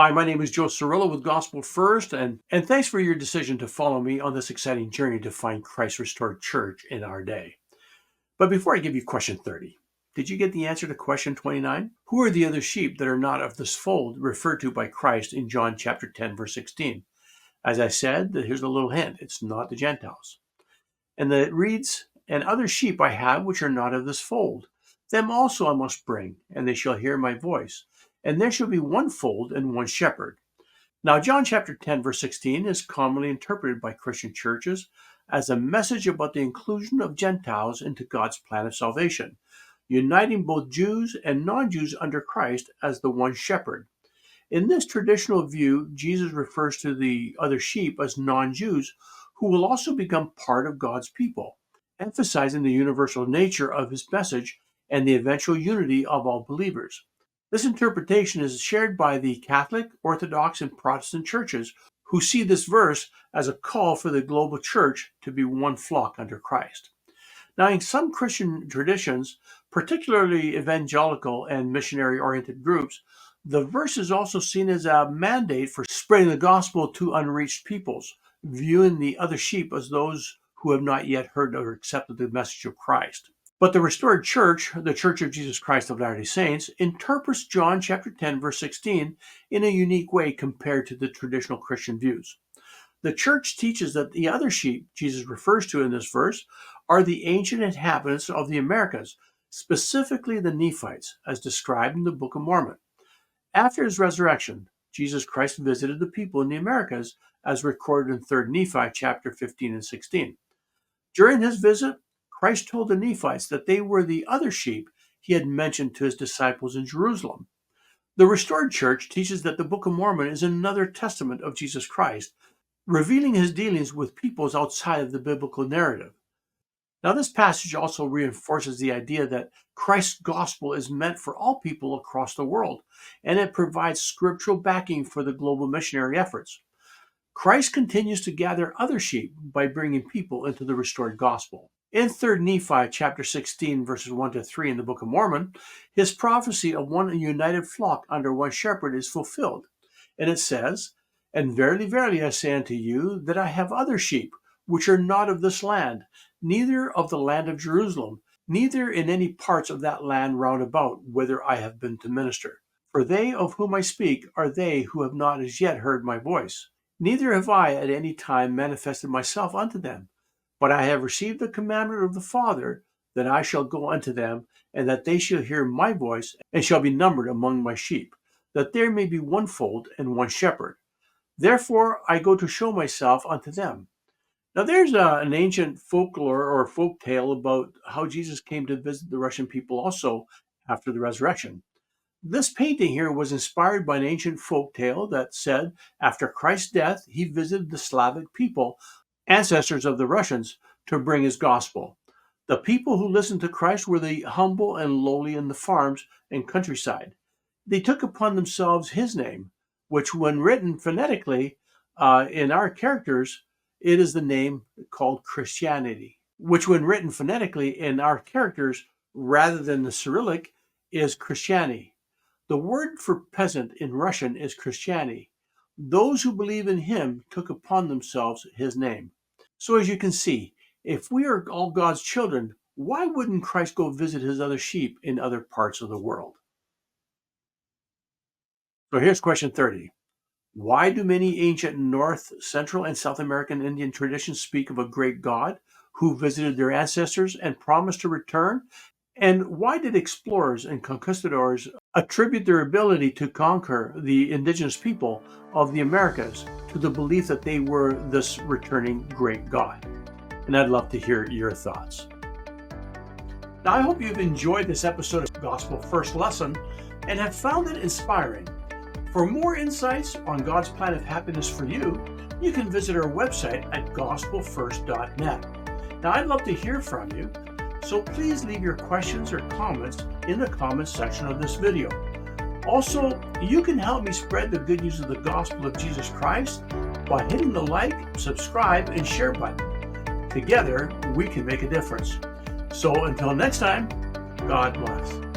Hi, my name is Joe Cirillo with Gospel First, and thanks for your decision to follow me on this exciting journey to find Christ's restored church in our day. But before I give you question 30, did you get the answer to question 29? Who are the other sheep that are not of this fold referred to by Christ in John chapter 10, verse 16? As I said, here's a little hint. It's not the Gentiles. And then it reads, "And other sheep I have which are not of this fold. Them also I must bring, and they shall hear my voice. And there shall be one fold and one shepherd." Now, John chapter 10, verse 16 is commonly interpreted by Christian churches as a message about the inclusion of Gentiles into God's plan of salvation, uniting both Jews and non-Jews under Christ as the one shepherd. In this traditional view, Jesus refers to the other sheep as non-Jews who will also become part of God's people, emphasizing the universal nature of his message and the eventual unity of all believers. This interpretation is shared by the Catholic, Orthodox, and Protestant churches who see this verse as a call for the global church to be one flock under Christ. Now, in some Christian traditions, particularly evangelical and missionary-oriented groups, the verse is also seen as a mandate for spreading the gospel to unreached peoples, viewing the other sheep as those who have not yet heard or accepted the message of Christ. But the restored church, the Church of Jesus Christ of Latter-day Saints, interprets John chapter 10, verse 16 in a unique way compared to the traditional Christian views. The church teaches that the other sheep Jesus refers to in this verse are the ancient inhabitants of the Americas, specifically the Nephites, as described in the Book of Mormon. After his resurrection, Jesus Christ visited the people in the Americas, as recorded in 3 Nephi chapter 15 and 16. During his visit, Christ told the Nephites that they were the other sheep he had mentioned to his disciples in Jerusalem. The restored church teaches that the Book of Mormon is another testament of Jesus Christ, revealing his dealings with peoples outside of the biblical narrative. Now, this passage also reinforces the idea that Christ's gospel is meant for all people across the world, and it provides scriptural backing for the global missionary efforts. Christ continues to gather other sheep by bringing people into the restored gospel. In 3 Nephi chapter 16, verses 1 to 3 in the Book of Mormon, his prophecy of one united flock under one shepherd is fulfilled. And it says, "And verily, verily, I say unto you, that I have other sheep, which are not of this land, neither of the land of Jerusalem, neither in any parts of that land round about, whither I have been to minister. For they of whom I speak are they who have not as yet heard my voice. Neither have I at any time manifested myself unto them, but I have received the commandment of the Father, that I shall go unto them, and that they shall hear my voice, and shall be numbered among my sheep, that there may be one fold and one shepherd. Therefore I go to show myself unto them." Now, there's an ancient folklore or folk tale about how Jesus came to visit the Russian people also after the resurrection. This painting here was inspired by an ancient folk tale that said after Christ's death, he visited the Slavic people, ancestors of the Russians, to bring his gospel. The people who listened to Christ were the humble and lowly in the farms and countryside. They took upon themselves his name, which when written phonetically in our characters, it is the name called Christianity, which when written phonetically in our characters rather than the Cyrillic is Christiani. The word for peasant in Russian is Christiani. Those who believe in him took upon themselves his name. So as you can see, if we are all God's children, why wouldn't Christ go visit his other sheep in other parts of the world? So here's question 30. Why do many ancient North, Central, and South American Indian traditions speak of a great God who visited their ancestors and promised to return? And why did explorers and conquistadors attribute their ability to conquer the indigenous people of the Americas to the belief that they were this returning great God? And I'd love to hear your thoughts. Now, I hope you've enjoyed this episode of Gospel First Lesson and have found it inspiring. For more insights on God's plan of happiness for you, you can visit our website at gospelfirst.net. Now, I'd love to hear from you, so please leave your questions or comments in the comments section of this video. Also, you can help me spread the good news of the gospel of Jesus Christ by hitting the like, subscribe, and share button. Together, we can make a difference. So until next time, God bless.